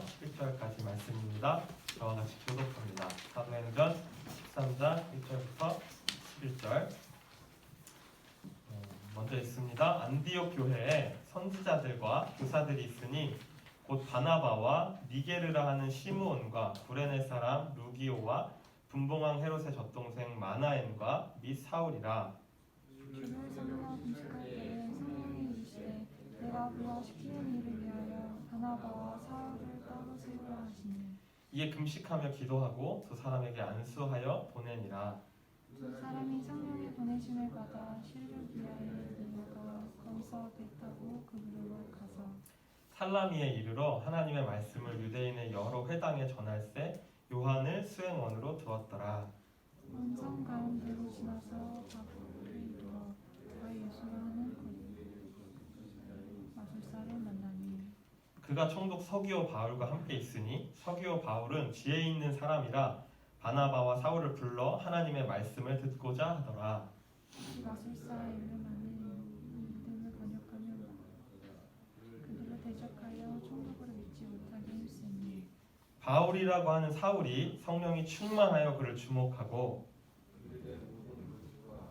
1절부터 11절까지 말씀입니다. 저와 같이 교독합니다. 사도행전 13장 1절부터 11절. 먼저 있습니다. 안디옥 교회에 선지자들과 교사들이 있으니 곧 바나바와 니게르라 하는 시므온과 구레네 사람 루기오와 분봉왕 헤롯의 젖동생 마나엔과 및 사울이라. 주를 섬겨 금식할 때에 성령이 이르시되 내가 부활시키는 일을 위하여 바나바와 사울을 따로 세우라 하시니 이에 금식하며 기도하고 두 사람에게 안수하여 보내니라. 두 사람이 성령의 보내심을 받아 실루기아에 내려가 거기서 배 타고 그리로 가서 살라미에 이르러 하나님의 말씀을 유대인의 여러 회당에 전할세 요한을 수행원으로 두었더라. 원성 가운데로 지나서 바울을 이르러 바 예수라 하는 거리 마술사를 만나니 그가 총독 서기오 바울과 함께 있으니 서기오 바울은 지혜 있는 사람이라 바나바와 사울을 불러 하나님의 말씀을 듣고자 하더라. 마술사의 이름하는 이름을 번역하며 그들을 대적하여 총독으로 믿지 못하게 힘쓰니 바울이라고 하는 사울이 성령이 충만하여 그를 주목하고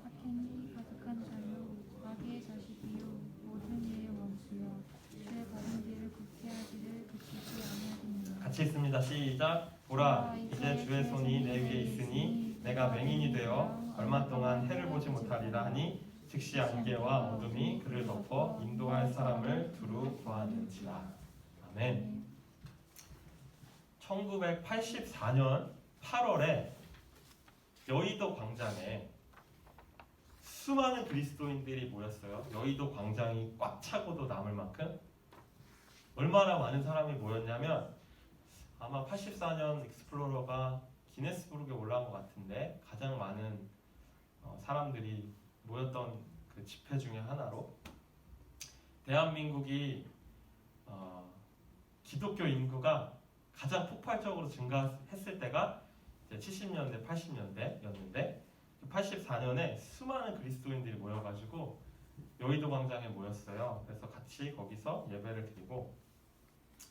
악행이 가득한 자요 마귀의 자식이요 모든 이의 원수요 주의 바른 길을 굳게 하기를 그치지 아니하겠느냐. 같이 있습니다. 시작. 보라 이제 주의 손이 내 위에 있으니 내가 맹인이 되어 얼마 동안 해를 보지 못하리라 하니 즉시 안개와 어둠이 그를 덮어 인도할 사람을 두루 구하는지라. 아멘. 1984년 8월에 여의도 광장에 수많은 그리스도인들이 모였어요. 여의도 광장이 꽉 차고도 남을 만큼. 얼마나 많은 사람이 모였냐면 아마 84년 익스플로러가 기네스북에 올라온 것 같은데 가장 많은 사람들이 모였던 그 집회 중에 하나로 대한민국이 기독교 인구가 가장 폭발적으로 증가했을 때가 이제 70년대, 80년대였는데 84년에 수많은 그리스도인들이 모여가지고 여의도 광장에 모였어요. 그래서 같이 거기서 예배를 드리고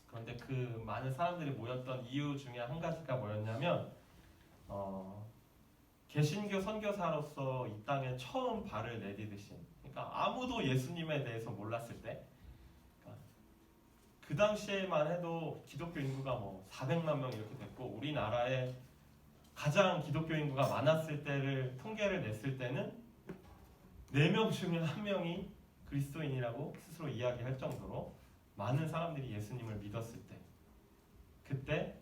그런데 그 많은 사람들이 모였던 이유 중에 한 가지가 뭐였냐면 개신교 선교사로서 이 땅에 처음 발을 내디디신 그러니까 아무도 예수님에 대해서 몰랐을 때 그 당시에만 해도 기독교 인구가 뭐 400만 명 이렇게 됐고 우리나라에 가장 기독교 인구가 많았을 때를 통계를 냈을 때는 4명 중에 1명이 그리스도인이라고 스스로 이야기할 정도로 많은 사람들이 예수님을 믿었을 때 그때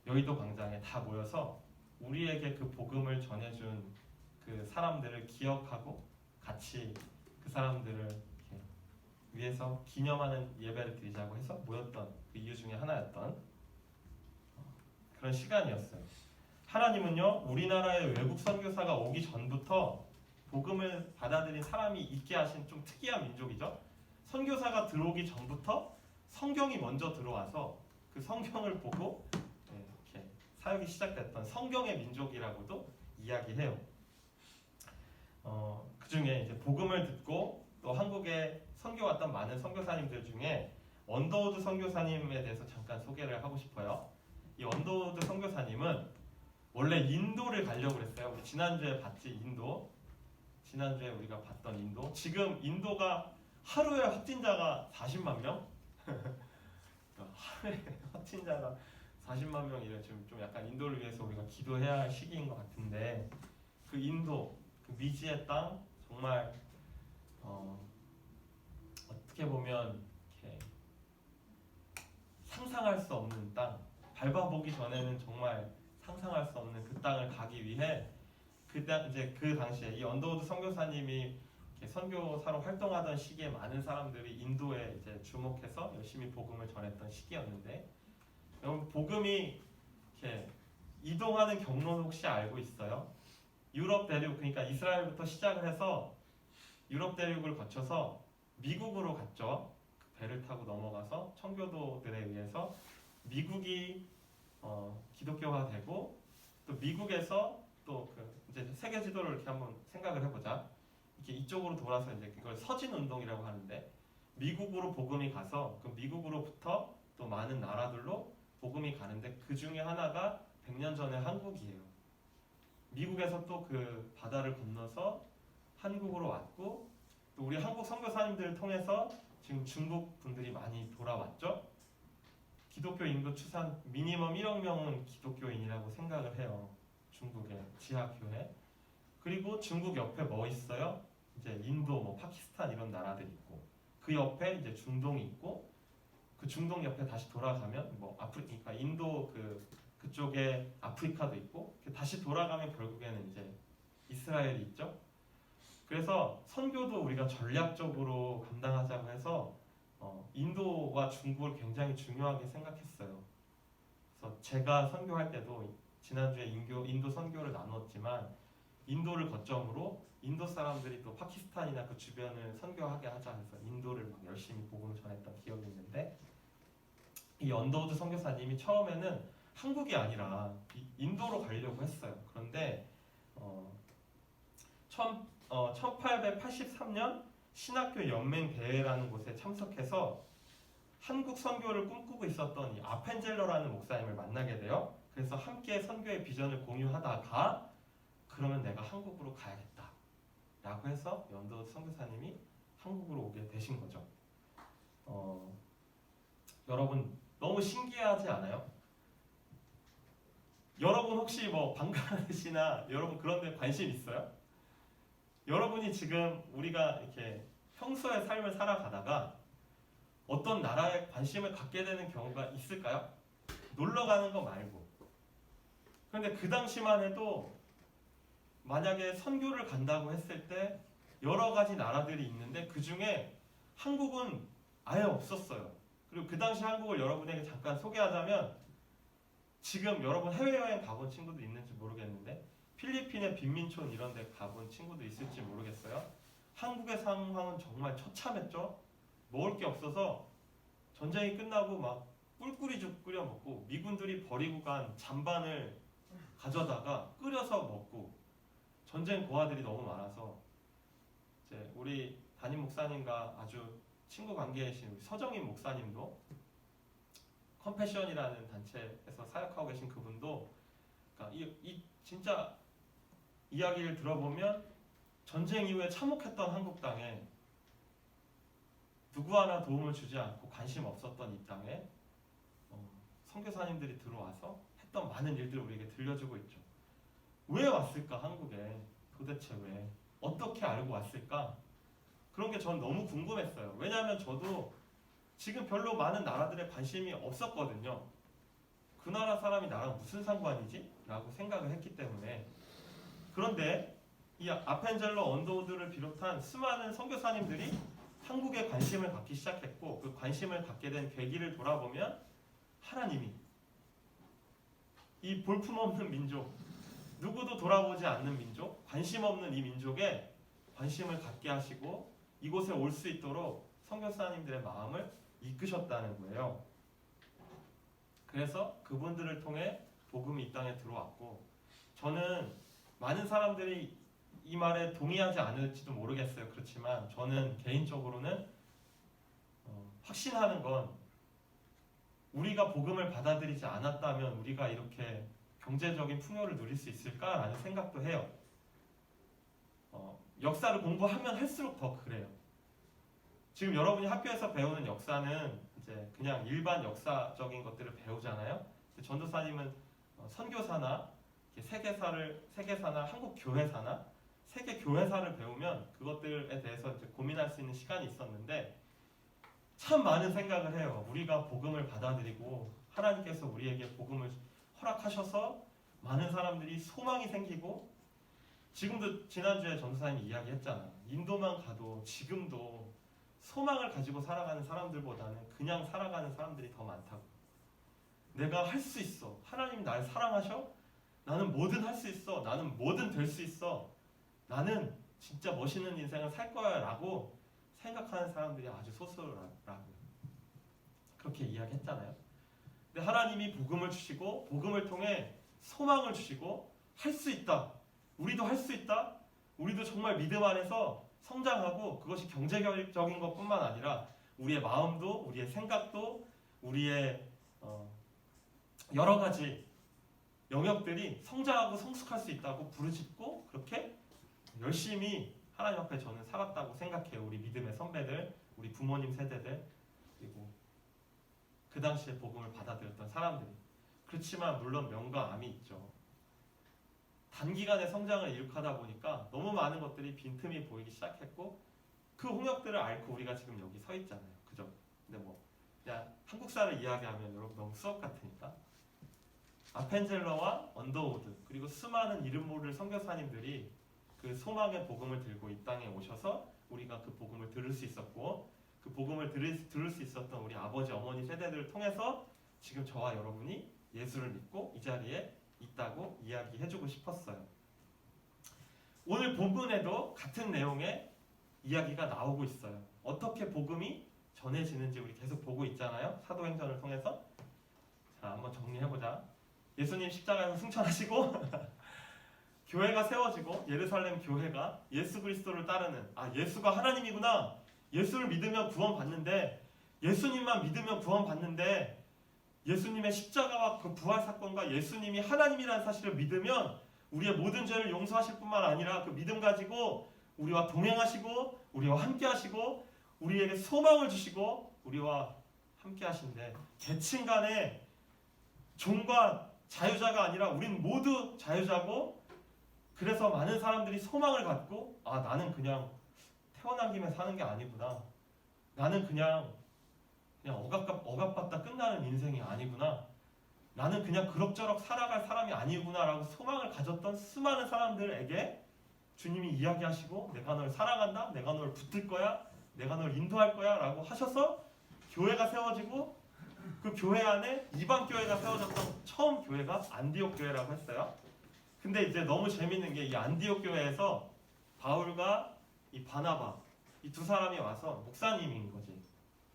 여의도 광장에 다 모여서 우리에게 그 복음을 전해준 그 사람들을 기억하고 같이 그 사람들을 위해서 기념하는 예배를 드리자고 해서 모였던 그 이유 중에 하나였던 그런 시간이었어요. 하나님은요 우리나라에 외국 선교사가 오기 전부터 복음을 받아들인 사람이 있게 하신 좀 특이한 민족이죠. 선교사가 들어오기 전부터 성경이 먼저 들어와서 그 성경을 보고 이렇게 사역이 시작됐던 성경의 민족이라고도 이야기해요. 그 중에 이제 복음을 듣고 또 한국에 선교 왔던 많은 선교사님들 중에 언더우드 선교사님에 대해서 잠깐 소개를 하고 싶어요. 이 언더우드 선교사님은 원래 인도를 가려고 그랬어요. 우리 지난주에 봤지 인도. 지난주에 우리가 봤던 인도. 지금 인도가 하루에 확진자가 40만 명? 하루에 확진자가 40만 명이래. 지금 좀 약간 인도를 위해서 우리가 기도해야 할 시기인 것 같은데 그 인도, 그 미지의 땅 정말 어떻게 보면 이렇게 상상할 수 없는 땅, 밟아보기 전에는 정말 상상할 수 없는 그 땅을 가기 위해 이제 그 당시에 이 언더우드 선교사님이 선교사로 활동하던 시기에 많은 사람들이 인도에 이제 주목해서 열심히 복음을 전했던 시기였는데 여러분 복음이 이렇게 이동하는 경로는 혹시 알고 있어요? 유럽 대륙 그러니까 이스라엘부터 시작을 해서 유럽 대륙을 거쳐서 미국으로 갔죠. 그 배를 타고 넘어가서 청교도들에 의해서 미국이 기독교화 되고 또 미국에서 또 이제 세계 지도를 이렇게 한번 생각을 해보자. 이렇게 이쪽으로 돌아서 이제 그걸 서진 운동이라고 하는데 미국으로 복음이 가서 그 미국으로부터 또 많은 나라들로 복음이 가는데 그 중에 하나가 100년 전에 한국이에요. 미국에서 또 그 바다를 건너서 한국으로 왔고 또 우리 한국 선교사님들을 통해서 지금 중국 분들이 많이 돌아왔죠. 기독교 인구 추산 미니멈 1억 명은 기독교인이라고 생각을 해요. 중국의 지하교회. 그리고 중국 옆에 뭐 있어요? 이제 인도, 뭐 파키스탄 이런 나라들 있고 그 옆에 이제 중동이 있고 그 중동 옆에 다시 돌아가면 뭐 아프리카, 인도 그쪽에 아프리카도 있고 다시 돌아가면 결국에는 이제 이스라엘이 있죠. 그래서 선교도 우리가 전략적으로 감당하자고 해서 인도와 중국을 굉장히 중요하게 생각했어요. 그래서 제가 선교할 때도 지난주에 인도 선교를 나눴지만 인도를 거점으로 인도 사람들이 또 파키스탄이나 그 주변을 선교하게 하자 해서 인도를 막 열심히 복음을 전했던 기억이 있는데 이 언더우드 선교사님이 처음에는 한국이 아니라 인도로 가려고 했어요. 그런데 1883년 신학교 연맹 대회라는 곳에 참석해서 한국 선교를 꿈꾸고 있었던 이 아펜젤러라는 목사님을 만나게 돼요. 그래서 함께 선교의 비전을 공유하다가 그러면 내가 한국으로 가야겠다 라고 해서 언더우드 선교사님이 한국으로 오게 되신 거죠. 여러분 너무 신기하지 않아요? 여러분 혹시 뭐 방글라데시나 여러분 그런 데 관심 있어요? 여러분이 지금 우리가 이렇게 평소의 삶을 살아가다가 어떤 나라에 관심을 갖게 되는 경우가 있을까요? 놀러 가는 거 말고. 그런데 그 당시만 해도 만약에 선교를 간다고 했을 때 여러 가지 나라들이 있는데 그 중에 한국은 아예 없었어요. 그리고 그 당시 한국을 여러분에게 잠깐 소개하자면 지금 여러분 해외여행 가본 친구도 있는지 모르겠는데 필리핀의 빈민촌 이런 데 가본 친구도 있을지 모르겠어요. 한국의 상황은 정말 처참했죠. 먹을 게 없어서 전쟁이 끝나고 막 꿀꿀이죽 끓여 먹고 미군들이 버리고 간 잔반을 가져다가 끓여서 먹고 전쟁 고아들이 너무 많아서 이제 우리 담임 목사님과 아주 친구 관계이신 우리 서정인 목사님도 컴패션이라는 단체에서 사역하고 계신 그분도 그러니까 이 진짜 이야기를 들어보면 전쟁 이후에 참혹했던 한국 땅에 누구 하나 도움을 주지 않고 관심 없었던 이 땅에 선교사님들이 들어와서 했던 많은 일들을 우리에게 들려주고 있죠. 왜 왔을까 한국에? 도대체 왜? 어떻게 알고 왔을까? 그런 게 전 너무 궁금했어요. 왜냐하면 저도 지금 별로 많은 나라들에 관심이 없었거든요. 그 나라 사람이 나랑 무슨 상관이지? 라고 생각을 했기 때문에. 그런데 이 아펜젤러 언더우드를 비롯한 수많은 선교사님들이 한국에 관심을 갖기 시작했고 그 관심을 갖게 된 계기를 돌아보면 하나님이 이 볼품없는 민족, 누구도 돌아보지 않는 민족, 관심 없는 이 민족에 관심을 갖게 하시고 이곳에 올 수 있도록 선교사님들의 마음을 이끄셨다는 거예요. 그래서 그분들을 통해 복음이 이 땅에 들어왔고 저는 많은 사람들이 이 말에 동의하지 않을지도 모르겠어요. 그렇지만 저는 개인적으로는 확신하는 건 우리가 복음을 받아들이지 않았다면 우리가 이렇게 경제적인 풍요를 누릴 수 있을까라는 생각도 해요. 역사를 공부하면 할수록 더 그래요. 지금 여러분이 학교에서 배우는 역사는 이제 그냥 일반 역사적인 것들을 배우잖아요. 전도사님은 선교사나 세계사나 한국 교회사나 세계 교회사를 배우면 그것들에 대해서 이제 고민할 수 있는 시간이 있었는데 참 많은 생각을 해요. 우리가 복음을 받아들이고 하나님께서 우리에게 복음을 허락하셔서 많은 사람들이 소망이 생기고 지금도 지난주에 전도사님이 이야기했잖아. 인도만 가도 지금도 소망을 가지고 살아가는 사람들보다는 그냥 살아가는 사람들이 더 많다고. 내가 할 수 있어. 하나님이 날 사랑하셔? 나는 뭐든 할 수 있어. 나는 뭐든 될 수 있어. 나는 진짜 멋있는 인생을 살 거야 라고 생각하는 사람들이 아주 소수라고요. 그렇게 이야기했잖아요. 근데 하나님이 복음을 주시고 복음을 통해 소망을 주시고 할 수 있다. 우리도 할 수 있다. 우리도 정말 믿음 안에서 성장하고 그것이 경제적인 것뿐만 아니라 우리의 마음도 우리의 생각도 우리의 여러 가지 영역들이 성장하고 성숙할 수 있다고 부르짖고 그렇게 열심히 하나님 앞에 저는 살았다고 생각해요. 우리 믿음의 선배들, 우리 부모님 세대들, 그리고 그 당시에 복음을 받아들였던 사람들이. 그렇지만 물론 명과 암이 있죠. 단기간에 성장을 이룩하다 보니까 너무 많은 것들이 빈틈이 보이기 시작했고 그 홍역들을 앓고 우리가 지금 여기 서 있잖아요. 그죠? 근데 뭐 그냥 한국사를 이야기하면 여러분 너무 수업 같으니까 아펜젤러와 언더우드 그리고 수많은 이름 모를 선교사님들이 그 소망의 복음을 들고 이 땅에 오셔서 우리가 그 복음을 들을 수 있었고 그 복음을 들을 수 있었던 우리 아버지 어머니 세대들을 통해서 지금 저와 여러분이 예수를 믿고 이 자리에 있다고 이야기해주고 싶었어요. 오늘 본문에도 같은 내용의 이야기가 나오고 있어요. 어떻게 복음이 전해지는지 우리 계속 보고 있잖아요. 사도행전을 통해서. 자, 한번 정리해보자. 예수님 십자가에서 승천하시고 교회가 세워지고 예루살렘 교회가 예수 그리스도를 따르는 예수가 하나님이구나. 예수를 믿으면 구원받는데 예수님만 믿으면 구원받는데 예수님의 십자가와 그 부활 사건과 예수님이 하나님이라는 사실을 믿으면 우리의 모든 죄를 용서하실 뿐만 아니라 그 믿음 가지고 우리와 동행하시고 우리와 함께 하시고 우리에게 소망을 주시고 우리와 함께 하신데 계층 간에 종과 자유자가 아니라 우린 모두 자유자고 그래서 많은 사람들이 소망을 갖고 나는 그냥 태어난 김에 사는 게 아니구나. 나는 그냥 억압받다 끝나는 인생이 아니구나. 나는 그냥 그럭저럭 살아갈 사람이 아니구나 라고 소망을 가졌던 수많은 사람들에게 주님이 이야기하시고 내가 널 사랑한다. 내가 널 붙들 거야. 내가 널 인도할 거야 라고 하셔서 교회가 세워지고 그 교회 안에 이방 교회가 세워졌던 처음 교회가 안디옥 교회라고 했어요. 근데 이제 너무 재밌는 게 이 안디옥 교회에서 바울과 이 바나바 이 두 사람이 와서 목사님인 거지.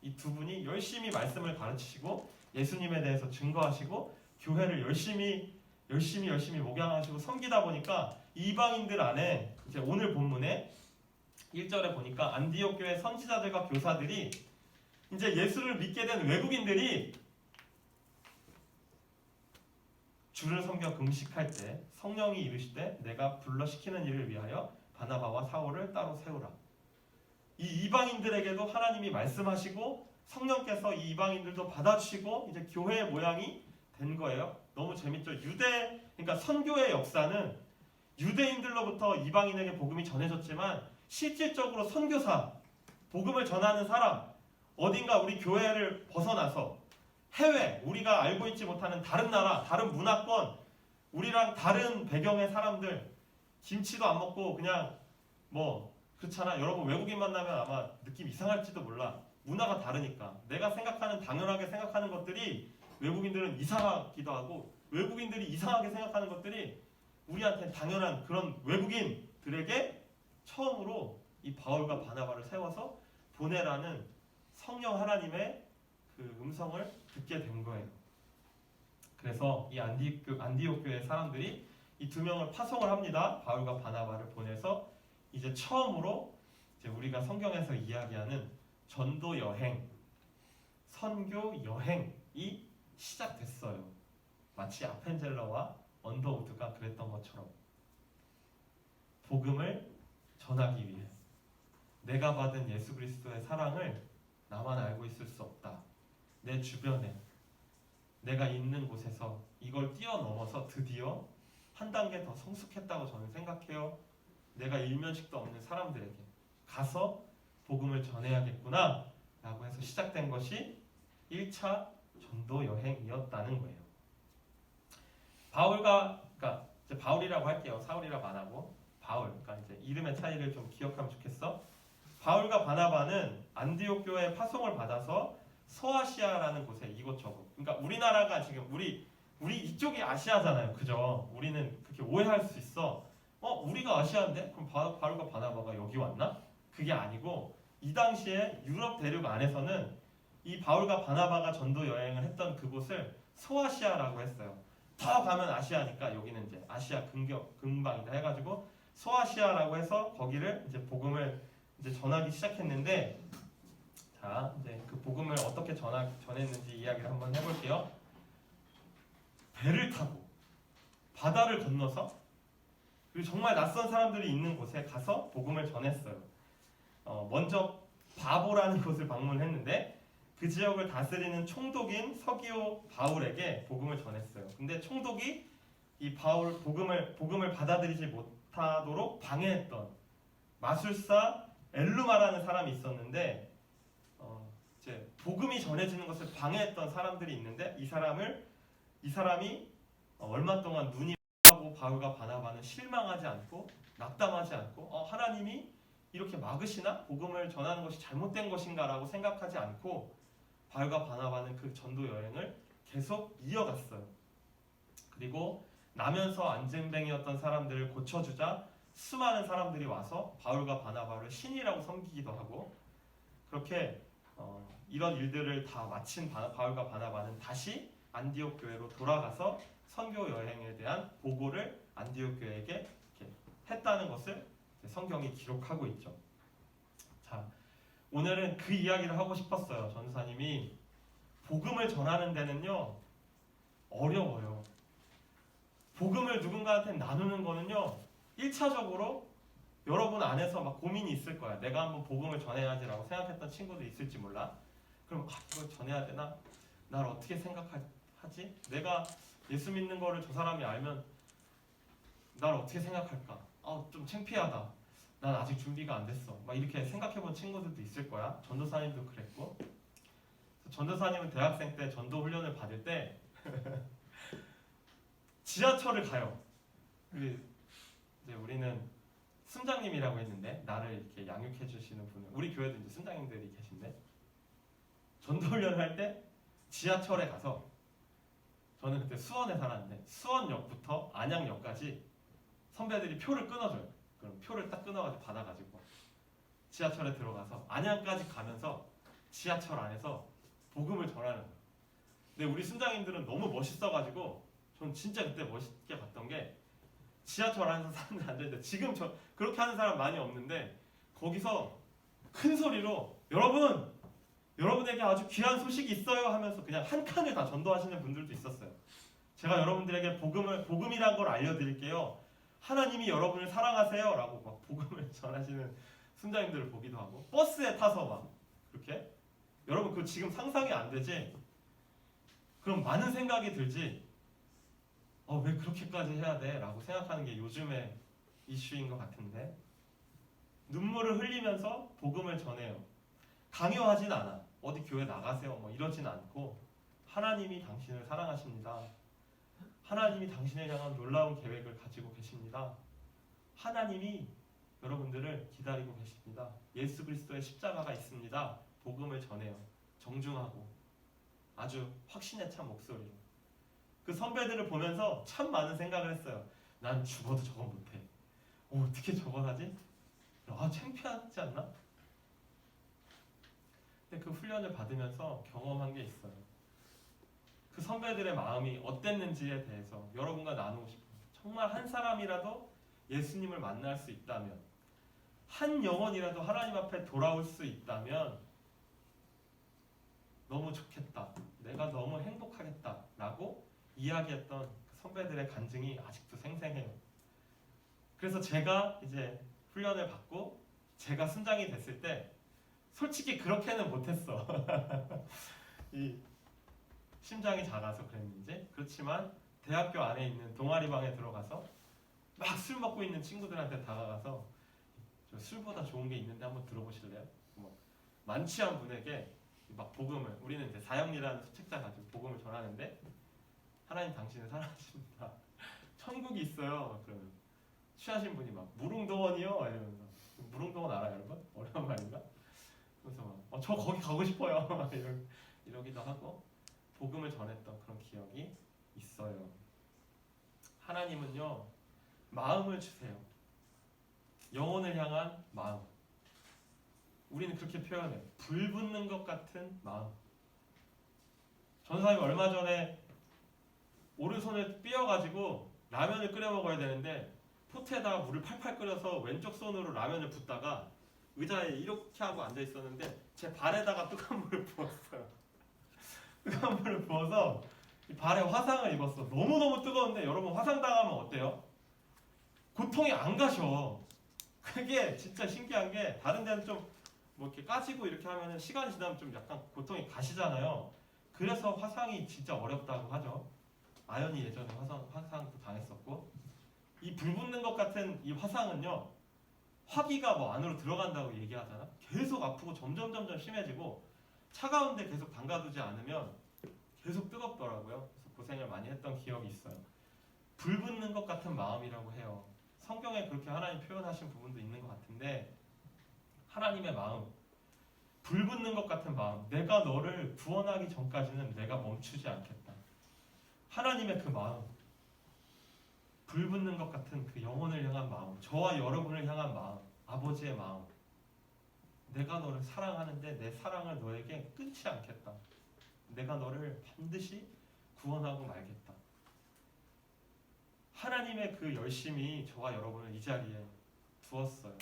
이 두 분이 열심히 말씀을 가르치시고 예수님에 대해서 증거하시고 교회를 열심히 목양하시고 섬기다 보니까 이방인들 안에 이제 오늘 본문에 1절에 보니까 안디옥 교회 선지자들과 교사들이 이제 예수를 믿게 된 외국인들이 주를 섬겨 금식할 때 성령이 이르시되 내가 불러 시키는 일을 위하여 바나바와 사울을 따로 세우라. 이 이방인들에게도 하나님이 말씀하시고 성령께서 이 이방인들도 받아주시고 이제 교회의 모양이 된 거예요. 너무 재밌죠. 그러니까 선교의 역사는 유대인들로부터 이방인에게 복음이 전해졌지만 실질적으로 선교사, 복음을 전하는 사람, 어딘가 우리 교회를 벗어나서 해외, 우리가 알고 있지 못하는 다른 나라, 다른 문화권, 우리랑 다른 배경의 사람들, 김치도 안 먹고 그냥 그렇잖아. 여러분 외국인 만나면 아마 느낌 이상할지도 몰라. 문화가 다르니까. 내가 당연하게 생각하는 것들이 외국인들은 이상하기도 하고 외국인들이 이상하게 생각하는 것들이 우리한테 당연한 그런 외국인들에게 처음으로 이 바울과 바나바를 세워서 보내라는 성령 하나님의 그 음성을 듣게 된 거예요. 그래서 이 안디옥 교회 사람들이 이 두 명을 파송을 합니다. 바울과 바나바를 보내서 이제 처음으로 이제 우리가 성경에서 이야기하는 전도 여행, 선교 여행이 시작됐어요. 마치 아펜젤러와 언더우드가 그랬던 것처럼 복음을 전하기 위해 내가 받은 예수 그리스도의 사랑을 나만 알고 있을 수 없다. 내 주변에 내가 있는 곳에서 이걸 뛰어넘어서 드디어 한 단계 더 성숙했다고 저는 생각해요. 내가 일면식도 없는 사람들에게 가서 복음을 전해야겠구나 라고 해서 시작된 것이 1차 전도 여행이었다는 거예요. 그러니까 이제 바울이라고 할게요. 사울이라고 안 하고 바울. 그러니까 이제 이름의 차이를 좀 기억하면 좋겠어. 바울과 바나바는 안디옥 교회의 파송을 받아서 서아시아라는 곳에 이곳저곳. 그러니까 우리나라가 지금 우리 이쪽이 아시아잖아요. 그죠? 우리는 그렇게 오해할 수 있어. 우리가 아시아인데? 그럼 바울과 바나바가 여기 왔나? 그게 아니고 이 당시에 유럽 대륙 안에서는 이 바울과 바나바가 전도 여행을 했던 그곳을 소아시아라고 했어요. 더 가면 아시아니까 여기는 이제 아시아 근방이다 해가지고 소아시아라고 해서 거기를 이제 복음을 이제 전하기 시작했는데, 자, 이제 그 복음을 어떻게 전했는지 이야기를 한번 해볼게요. 배를 타고 바다를 건너서 그리고 정말 낯선 사람들이 있는 곳에 가서 복음을 전했어요. 먼저 바보라는 곳을 방문했는데 그 지역을 다스리는 총독인 서기오 바울에게 복음을 전했어요. 근데 총독이 이 바울 복음을 받아들이지 못하도록 방해했던 마술사 엘루마라는 사람이 있었는데 이제 복음이 전해지는 것을 방해했던 사람들이 있는데 이 사람이 얼마 동안 눈이 하고 바울과 바나바는 실망하지 않고 낙담하지 않고 하나님이 이렇게 막으시나? 복음을 전하는 것이 잘못된 것인가라고 생각하지 않고 바울과 바나바는 그 전도 여행을 계속 이어갔어요. 그리고 나면서 안진뱅이였던 사람들을 고쳐주자 수많은 사람들이 와서 바울과 바나바를 신이라고 섬기기도 하고 그렇게 이런 일들을 다 마친 바울과 바나바는 다시 안디옥 교회로 돌아가서 선교 여행에 대한 보고를 안디옥 교회에게 이렇게 했다는 것을 성경이 기록하고 있죠. 자, 오늘은 그 이야기를 하고 싶었어요. 전도사님이 복음을 전하는 데는요 어려워요. 복음을 누군가한테 나누는 거는요 1차적으로 여러분 안에서 막 고민이 있을 거야. 내가 한번 복음을 전해야지라고 생각했던 친구도 있을지 몰라. 그럼 이걸 전해야 되나? 날 어떻게 생각하지? 내가 예수 믿는 거를 저 사람이 알면 날 어떻게 생각할까? 좀 창피하다. 난 아직 준비가 안 됐어. 막 이렇게 생각해본 친구들도 있을 거야. 전도사님도 그랬고. 전도사님은 대학생 때 전도 훈련을 받을 때 지하철을 가요. 이제 우리는 순장님이라고 했는데 나를 이렇게 양육해 주시는 분은 우리 교회도 이제 순장님들이 계신데 전도 훈련을 할 때 지하철에 가서 저는 그때 수원에 살았는데 수원역부터 안양역까지 선배들이 표를 끊어줘요. 그럼 표를 딱 끊어가지고 받아가지고 지하철에 들어가서 안양까지 가면서 지하철 안에서 복음을 전하는 거예요. 근데 우리 순장님들은 너무 멋있어가지고 전 진짜 그때 멋있게 봤던 게 지하철 안에서 사람들 앉아있는데 지금 그렇게 하는 사람 많이 없는데 거기서 큰 소리로 여러분에게 아주 귀한 소식이 있어요 하면서 그냥 한 칸을 다 전도하시는 분들도 있었어요. 제가 여러분들에게 복음이란 걸 알려드릴게요. 하나님이 여러분을 사랑하세요 라고 막 복음을 전하시는 순장님들을 보기도 하고 버스에 타서 막 그렇게 여러분 그거 지금 상상이 안 되지? 그럼 많은 생각이 들지? 왜 그렇게까지 해야 돼? 라고 생각하는 게 요즘의 이슈인 것 같은데 눈물을 흘리면서 복음을 전해요. 강요하진 않아. 어디 교회 나가세요 뭐 이러진 않고 하나님이 당신을 사랑하십니다. 하나님이 당신을 향한 놀라운 계획을 가지고 계십니다. 하나님이 여러분들을 기다리고 계십니다. 예수 그리스도의 십자가가 있습니다. 복음을 전해요. 정중하고 아주 확신에 찬 목소리로. 그 선배들을 보면서 참 많은 생각을 했어요. 난 죽어도 저건 못해. 어떻게 저건 하지? 창피하지 않나? 근데 그 훈련을 받으면서 경험한 게 있어요. 그 선배들의 마음이 어땠는지에 대해서 여러분과 나누고 싶어요. 정말 한 사람이라도 예수님을 만날 수 있다면, 한 영혼이라도 하나님 앞에 돌아올 수 있다면 너무 좋겠다. 내가 너무 행복하겠다. 라고 이야기했던 그 선배들의 간증이 아직도 생생해요. 그래서 제가 이제 훈련을 받고 제가 순장이 됐을 때 솔직히 그렇게는 못했어. 이 심장이 작아서 그랬는지. 그렇지만 대학교 안에 있는 동아리방에 들어가서 막 술 먹고 있는 친구들한테 다가가서 저 술보다 좋은 게 있는데 한번 들어보실래요? 뭐 만취한 분에게 막 복음을, 우리는 이제 사형리라는 수책자 가지고 복음을 전하는데 하나님 당신을 사랑하십니다. 천국이 있어요. 그러면 취하신 분이 막 무릉도원이요? 이러면서 무릉도원 알아요 여러분? 어려운 말인가? 그래서 막 저 거기 가고 싶어요. 이러기도 하고 복음을 전했던 그런 기억이 있어요. 하나님은요 마음을 주세요. 영혼을 향한 마음. 우리는 그렇게 표현해요. 불붙는 것 같은 마음. 전사님이 얼마 전에 오른손을 삐어가지고 라면을 끓여 먹어야 되는데 포트에다가 물을 팔팔 끓여서 왼쪽 손으로 라면을 붓다가 의자에 이렇게 하고 앉아 있었는데 제 발에다가 뜨거운 물을 부었어요. 뜨거운 물을 부어서 이 발에 화상을 입었어. 너무너무 뜨거운데 여러분 화상 당하면 어때요? 고통이 안 가셔. 그게 진짜 신기한 게 다른 데는 좀 뭐 이렇게 까지고 이렇게 하면은 시간이 지나면 좀 약간 고통이 가시잖아요. 그래서 화상이 진짜 어렵다고 하죠. 아연이 예전에 화상도 당했었고 이 불 붙는 것 같은 이 화상은요 화기가 뭐 안으로 들어간다고 얘기하잖아. 계속 아프고 점점 심해지고 차가운데 계속 담가두지 않으면 계속 뜨겁더라고요. 그래서 고생을 많이 했던 기억이 있어요. 불 붙는 것 같은 마음이라고 해요. 성경에 그렇게 하나님 표현하신 부분도 있는 것 같은데 하나님의 마음, 불 붙는 것 같은 마음, 내가 너를 구원하기 전까지는 내가 멈추지 않겠다. 하나님의 그 마음, 불 붙는 것 같은 그 영혼을 향한 마음, 저와 여러분을 향한 마음, 아버지의 마음, 내가 너를 사랑하는데 내 사랑을 너에게 끊지 않겠다. 내가 너를 반드시 구원하고 말겠다. 하나님의 그 열심이 저와 여러분을 이 자리에 두었어요.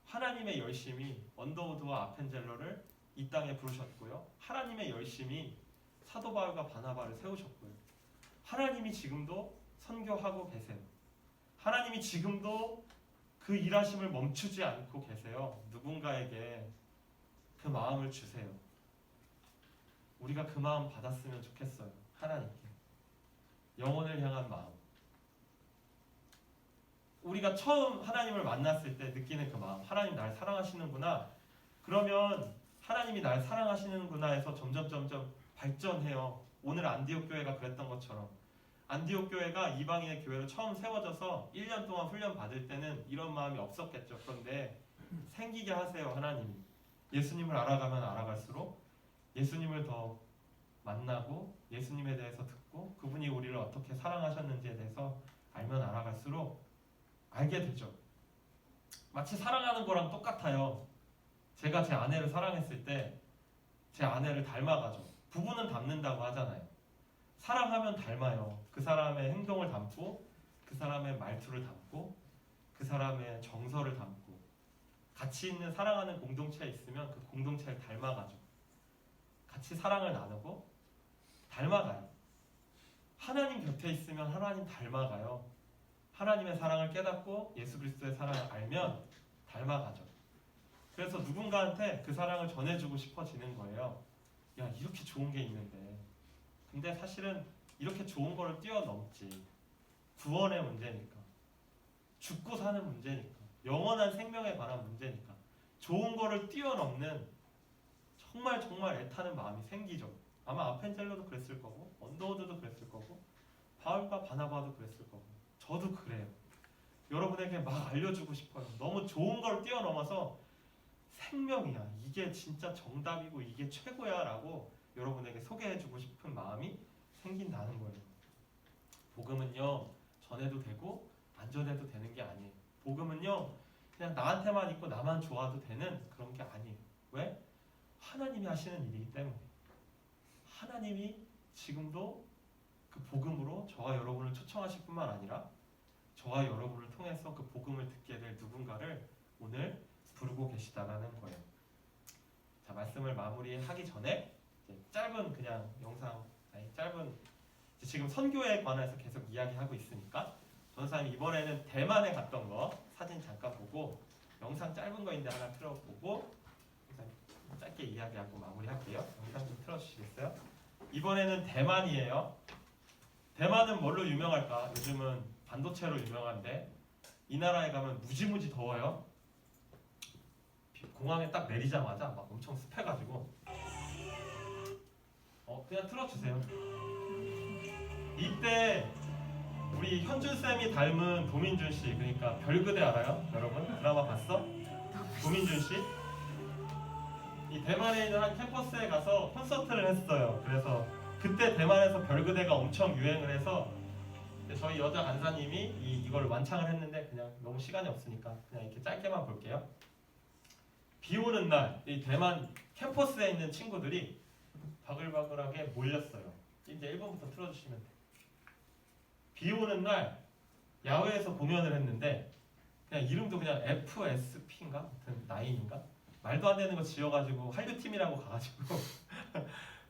하나님의 열심이 언더우드와 아펜젤러를 이 땅에 부르셨고요. 하나님의 열심이 사도 바울과 바나바를 세우셨고요. 하나님이 지금도 선교하고 계세요. 하나님이 지금도 그 일하심을 멈추지 않고 계세요. 누군가에게 그 마음을 주세요. 우리가 그 마음 받았으면 좋겠어요. 하나님께. 영혼을 향한 마음. 우리가 처음 하나님을 만났을 때 느끼는 그 마음. 하나님 날 사랑하시는구나. 그러면 하나님이 날 사랑하시는구나 해서 점점 발전해요. 오늘 안디옥 교회가 그랬던 것처럼. 안디옥 교회가 이방인의 교회로 처음 세워져서 1년 동안 훈련 받을 때는 이런 마음이 없었겠죠. 그런데 생기게 하세요. 하나님이. 예수님을 알아가면 알아갈수록 예수님을 더 만나고 예수님에 대해서 듣고 그분이 우리를 어떻게 사랑하셨는지에 대해서 알면 알아갈수록 알게 되죠. 마치 사랑하는 거랑 똑같아요. 제가 제 아내를 사랑했을 때 제 아내를 닮아가죠. 부부는 닮는다고 하잖아요. 사랑하면 닮아요. 그 사람의 행동을 담고 그 사람의 말투를 담고 그 사람의 정서를 담고 같이 있는 사랑하는 공동체에 있으면 그 공동체를 닮아가죠. 같이 사랑을 나누고 닮아가요. 하나님 곁에 있으면 하나님 닮아가요. 하나님의 사랑을 깨닫고 예수 그리스도의 사랑을 알면 닮아가죠. 그래서 누군가한테 그 사랑을 전해주고 싶어지는 거예요. 야, 이렇게 좋은 게 있는데. 근데 사실은 이렇게 좋은 거를 뛰어넘지. 구원의 문제니까. 죽고 사는 문제니까. 영원한 생명에 관한 문제니까. 좋은 거를 뛰어넘는 정말 애타는 마음이 생기죠. 아마 아펜젤러도 그랬을 거고 언더우드도 그랬을 거고 바울과 바나바도 그랬을 거고 저도 그래요. 여러분에게 막 알려주고 싶어요. 너무 좋은 걸 뛰어넘어서 생명이야. 이게 진짜 정답이고 이게 최고야 라고 여러분에게 소개해주고 싶은 마음이 생긴다는 거예요. 복음은요. 전해도 되고 안 전해도 되는 게 아니에요. 복음은요. 그냥 나한테만 있고 나만 좋아도 되는 그런 게 아니에요. 왜? 하나님이 하시는 일이기 때문에. 하나님이 지금도 그 복음으로 저와 여러분을 초청하실 뿐만 아니라 저와 여러분을 통해서 그 복음을 듣게 될 누군가를 오늘 부르고 계시다라는 거예요. 자, 말씀을 마무리하기 전에 이제 짧은 그냥 영상, 짧은 지금 선교에 관해서 계속 이야기하고 있으니까 전사님 이번에는 대만에 갔던 거 사진 잠깐 보고 영상 짧은 거 있는데 하나 틀어보고 짧게 이야기하고 마무리할게요. 영상 좀 틀어주시겠어요? 이번에는 대만이에요. 대만은 뭘로 유명할까? 요즘은 반도체로 유명한데 이 나라에 가면 무지무지 더워요. 공항에 딱 내리자마자 막 엄청 습해가지고 그냥 틀어주세요. 이때 우리 현준쌤이 닮은 도민준씨, 그러니까 별그대 알아요? 여러분? 드라마 봤어? 도민준씨? 이 대만에 있는 한 캠퍼스에 가서 콘서트를 했어요. 그래서 그때 대만에서 별그대가 엄청 유행을 해서 저희 여자 간사님이 이걸 완창을 했는데 그냥 너무 시간이 없으니까 그냥 이렇게 짧게만 볼게요. 비 오는 날 이 대만 캠퍼스에 있는 친구들이 바글바글하게 몰렸어요. 이제 1번부터 틀어주시면 돼요. 비 오는 날 야외에서 공연을 했는데 그냥 그냥 이름도 그냥 FSP인가? 아무튼 9인가? 말도 안 되는 거 지어가지고 한류팀이라고 가가지고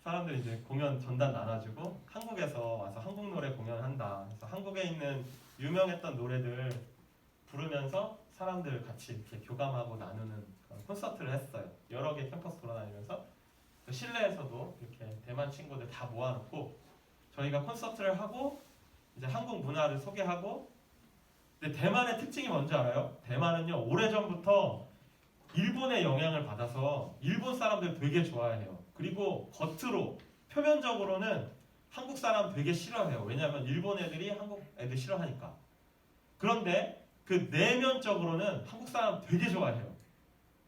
사람들 이제 공연 전단 나눠주고 한국에서 와서 한국 노래 공연한다. 그래서 한국에 있는 유명했던 노래들 부르면서 사람들 같이 이렇게 교감하고 나누는 그런 콘서트를 했어요. 여러 개 캠퍼스 돌아다니면서 또 실내에서도 이렇게 대만 친구들 다 모아놓고 저희가 콘서트를 하고 이제 한국 문화를 소개하고. 근데 대만의 특징이 뭔지 알아요? 대만은요 오래전부터 일본의 영향을 받아서 일본 사람들 되게 좋아해요. 그리고 겉으로 표면적으로는 한국 사람 되게 싫어해요. 왜냐하면 일본 애들이 한국 애들 싫어하니까. 그런데 그 내면적으로는 한국 사람 되게 좋아해요.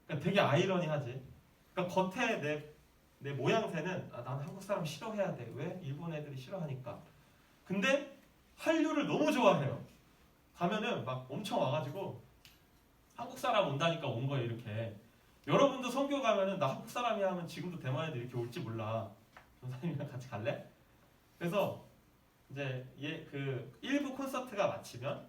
그러니까 되게 아이러니하지. 그러니까 겉에 내 모양새는 난 한국 사람 싫어해야 돼. 왜? 일본 애들이 싫어하니까. 근데 한류를 너무 좋아해요. 가면은 막 엄청 와가지고 한국 사람 온다니까 온 거예요. 이렇게. 여러분도 선교 가면은 나 한국 사람이야 하면 지금도 대만 애들 이렇게 올지 몰라. 전사님이랑 같이 갈래? 그래서 이제 그 1부 콘서트가 마치면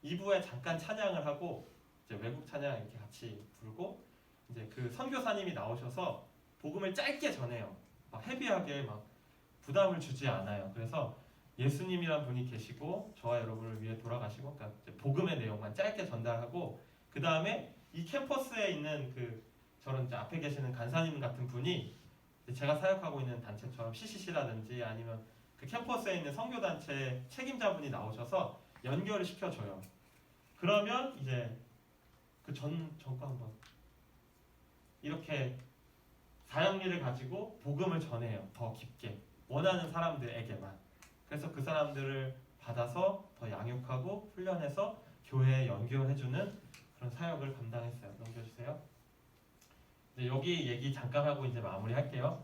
2부에 잠깐 찬양을 하고 이제 외국 찬양 이렇게 같이 부르고 이제 그 선교사님이 나오셔서 복음을 짧게 전해요. 막 헤비하게 막 부담을 주지 않아요. 그래서 예수님이란 분이 계시고 저와 여러분을 위해 돌아가시고 그러니까 이제 복음의 내용만 짧게 전달하고 그 다음에 이 캠퍼스에 있는 그 저런 이제 앞에 계시는 간사님 같은 분이 제가 사역하고 있는 단체처럼 CCC라든지 아니면 그 캠퍼스에 있는 선교단체 책임자분이 나오셔서 연결을 시켜줘요. 그러면 이제 그 전과 한번 이렇게 사역리를 가지고 복음을 전해요. 더 깊게 원하는 사람들에게만. 그래서 그 사람들을 받아서 더 양육하고 훈련해서 교회에 연결해주는 그런 사역을 감당했어요. 넘겨주세요. 이제 여기 얘기 잠깐 하고 이제 마무리할게요.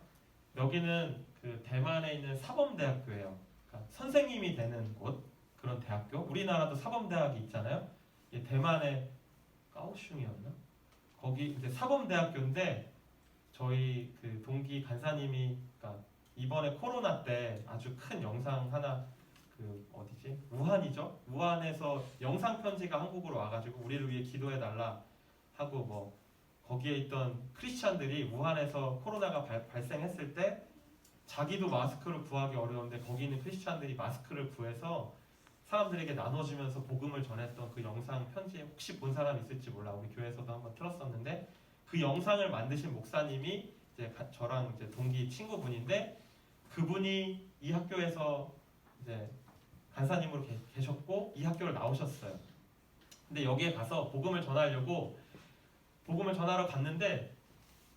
여기는 그 대만에 있는 사범대학교예요. 그러니까 선생님이 되는 곳 그런 대학교. 우리나라도 사범대학이 있잖아요. 대만의 까오슝이었나? 거기 이제 사범대학교인데 저희 그 동기 간사님이 그러니까 이번에 코로나 때 아주 큰 영상 하나 그 어디지? 우한이죠? 우한에서 영상 편지가 한국으로 와가지고 우리를 위해 기도해 달라 하고 뭐 거기에 있던 크리스찬들이 우한에서 코로나가 발생했을 때 자기도 마스크를 구하기 어려운데 거기 있는 크리스찬들이 마스크를 구해서 사람들에게 나눠주면서 복음을 전했던 그 영상 편지 혹시 본 사람 있을지 몰라. 우리 교회에서도 한번 틀었었는데 그 영상을 만드신 목사님이 이제 저랑 이제 동기 친구분인데 그분이 이 학교에서 이제 간사님으로 계셨고 이 학교를 나오셨어요. 근데 여기에 가서 복음을 전하려고 복음을 전하러 갔는데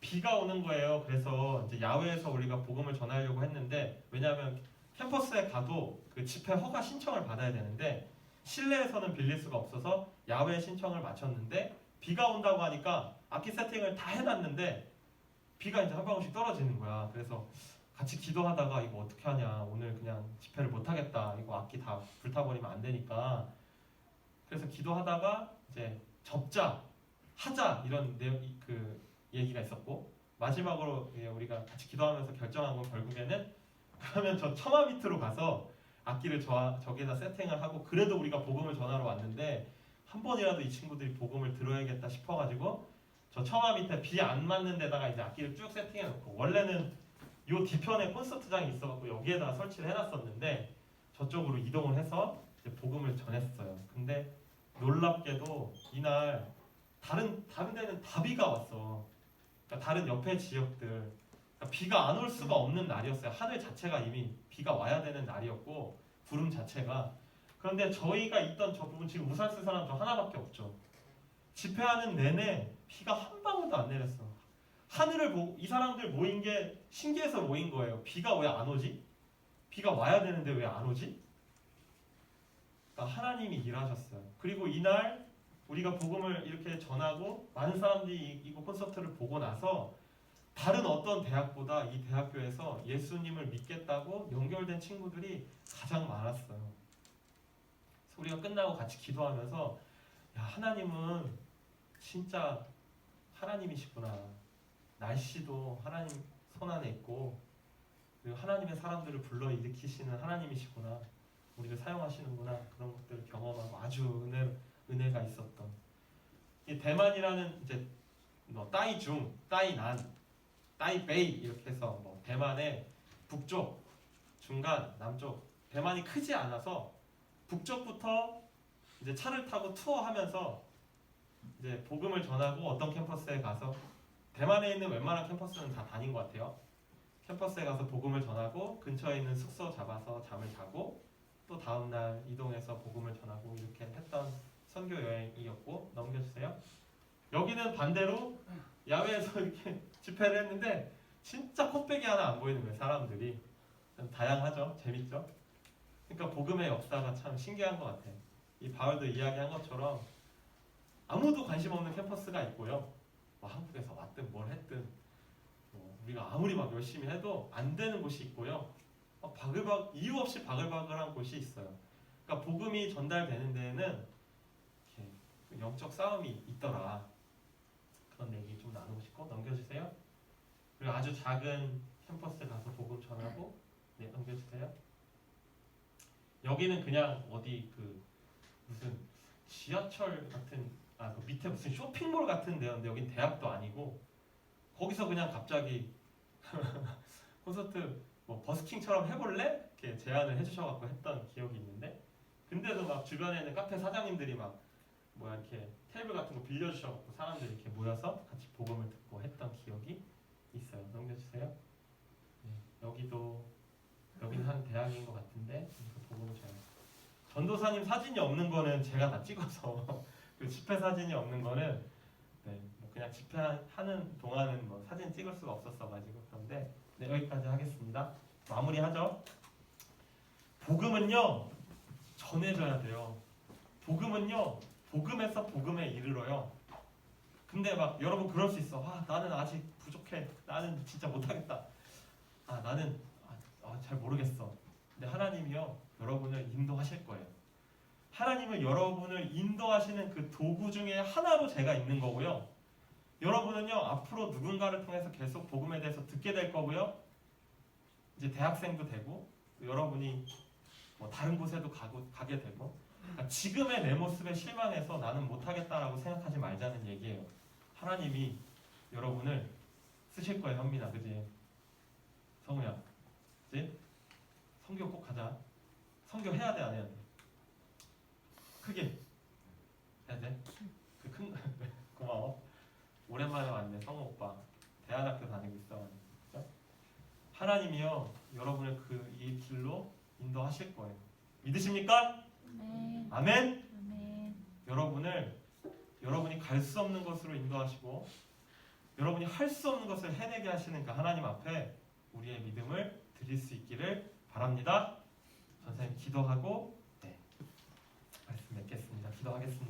비가 오는 거예요. 그래서 이제 야외에서 우리가 복음을 전하려고 했는데 왜냐하면 캠퍼스에 가도 그 집회 허가 신청을 받아야 되는데 실내에서는 빌릴 수가 없어서 야외 신청을 마쳤는데 비가 온다고 하니까 악기 세팅을 다 해놨는데 비가 이제 한 방울씩 떨어지는 거야. 그래서 같이 기도하다가 이거 어떻게 하냐. 오늘 그냥 집회를 못 하겠다. 이거 악기 다 불타버리면 안 되니까. 그래서 기도하다가 이제 접자, 하자 이런 그 얘기가 있었고 마지막으로 우리가 같이 기도하면서 결정한 건 결국에는 그러면 저 처마 밑으로 가서 악기를 저기에다 세팅을 하고 그래도 우리가 복음을 전하러 왔는데 한 번이라도 이 친구들이 복음을 들어야겠다 싶어가지고 저 처마 밑에 비 안 맞는 데다가 이제 악기를 쭉 세팅해놓고 원래는 요 뒤편에 콘서트장이 있어갖고 여기에다가 설치를 해놨었는데 저쪽으로 이동을 해서 이제 복음을 전했어요. 근데 놀랍게도 이날 다른 데는 다 비가 왔어. 그러니까 다른 옆에 지역들 그러니까 비가 안 올 수가 없는 날이었어요. 하늘 자체가 이미 비가 와야 되는 날이었고 구름 자체가. 그런데 저희가 있던 저 부분 지금 우산 쓴 사람 저 하나밖에 없죠. 집회하는 내내 비가 한 방울도 안 내렸어. 하늘을 보고 이 사람들 모인 게 신기해서 모인 거예요. 비가 왜 안 오지? 비가 와야 되는데 왜 안 오지? 그러니까 하나님이 일하셨어요. 그리고 이날 우리가 복음을 이렇게 전하고 많은 사람들이 이거 콘서트를 보고 나서 다른 어떤 대학보다 이 대학교에서 예수님을 믿겠다고 연결된 친구들이 가장 많았어요. 그래서 우리가 끝나고 같이 기도하면서 야, 하나님은 진짜 하나님이시구나. 날씨도 하나님 손 안에 있고 그리고 하나님의 사람들을 불러일으키시는 하나님이시구나. 우리를 사용하시는구나. 그런 것들을 경험하고 아주 은혜가 있었던 이 대만이라는 이제 뭐 따이중, 따이난, 따이베이 이렇게 해서 뭐 대만의 북쪽, 중간, 남쪽 대만이 크지 않아서 북쪽부터 이제 차를 타고 투어하면서 이제 복음을 전하고 어떤 캠퍼스에 가서 대만에 있는 웬만한 캠퍼스는 다 다닌 것 같아요. 캠퍼스에 가서 복음을 전하고 근처에 있는 숙소 잡아서 잠을 자고 또 다음날 이동해서 복음을 전하고 이렇게 했던 선교 여행이었고 넘겨주세요. 여기는 반대로 야외에서 이렇게 집회를 했는데 진짜 코빼기 하나 안 보이는 거예요. 사람들이 좀 다양하죠. 재밌죠. 그러니까 복음의 역사가 참 신기한 것 같아요. 이 바울도 이야기한 것처럼 아무도 관심 없는 캠퍼스가 있고요. 뭐 한국에서 왔든 뭘 했든 뭐 우리가 아무리 막 열심히 해도 안 되는 곳이 있고요. 막 이유 없이 바글바글한 곳이 있어요. 그러니까 복음이 전달되는 데에는 이렇게 영적 싸움이 있더라. 그런 얘기 좀 나누고 싶고 넘겨주세요. 그리고 아주 작은 캠퍼스에 가서 복음 전하고 네 넘겨주세요. 여기는 그냥 어디 그 무슨 지하철 같은 그 밑에 무슨 쇼핑몰 같은 데였는데 여긴 대학도 아니고 거기서 그냥 갑자기 콘서트 뭐 버스킹처럼 해볼래? 이렇게 제안을 해주셔갖고 했던 기억이 있는데 근데도 막 주변에 있는 카페 사장님들이 막 뭐야 이렇게 테이블 같은 거 빌려주셔갖고 사람들이 이렇게 모여서 같이 복음을 듣고 했던 기억이 있어요. 넘겨주세요. 네, 여긴 한 대학인 것 같은데 복음을 잘 전도사님 사진이 없는 거는 제가 다 찍어서 그 집회 사진이 없는 거는 네, 뭐 그냥 집회하는 동안은 뭐 사진 찍을 수가 없었어가지고 그런데 네, 여기까지 하겠습니다. 마무리하죠. 복음은요 전해져야 돼요. 복음은요 복음에서 복음에 이르러요. 근데 막 여러분 그럴 수 있어. 나는 아직 부족해. 나는 진짜 못하겠다. 나는 잘 모르겠어. 근데 하나님이요 여러분을 인도하실 거예요. 하나님은 여러분을 인도하시는 그 도구 중에 하나로 제가 있는 거고요. 여러분은요 앞으로 누군가를 통해서 계속 복음에 대해서 듣게 될 거고요. 이제 대학생도 되고 여러분이 뭐 다른 곳에도 가게 되고 그러니까 지금의 내 모습에 실망해서 나는 못하겠다라고 생각하지 말자는 얘기예요. 하나님이 여러분을 쓰실 거예요. 현민아 그지? 성우야 그지? 성교 꼭 가자. 성교 해야 돼 안 해야 돼? 크게 해야 돼? 그 큰 고마워. 오랜만에 왔네 성우 오빠. 대안학교 다니고 있어. 그죠? 하나님이요 여러분을 이 길로 인도하실 거예요. 믿으십니까? 네. 아멘. 아멘. 여러분이 갈 수 없는 곳으로 인도하시고 여러분이 할 수 없는 것을 해내게 하시는 그 하나님 앞에 우리의 믿음을 드릴 수 있기를 바랍니다. 선생님 기도하고 말씀 맺겠습니다. 기도하겠습니다.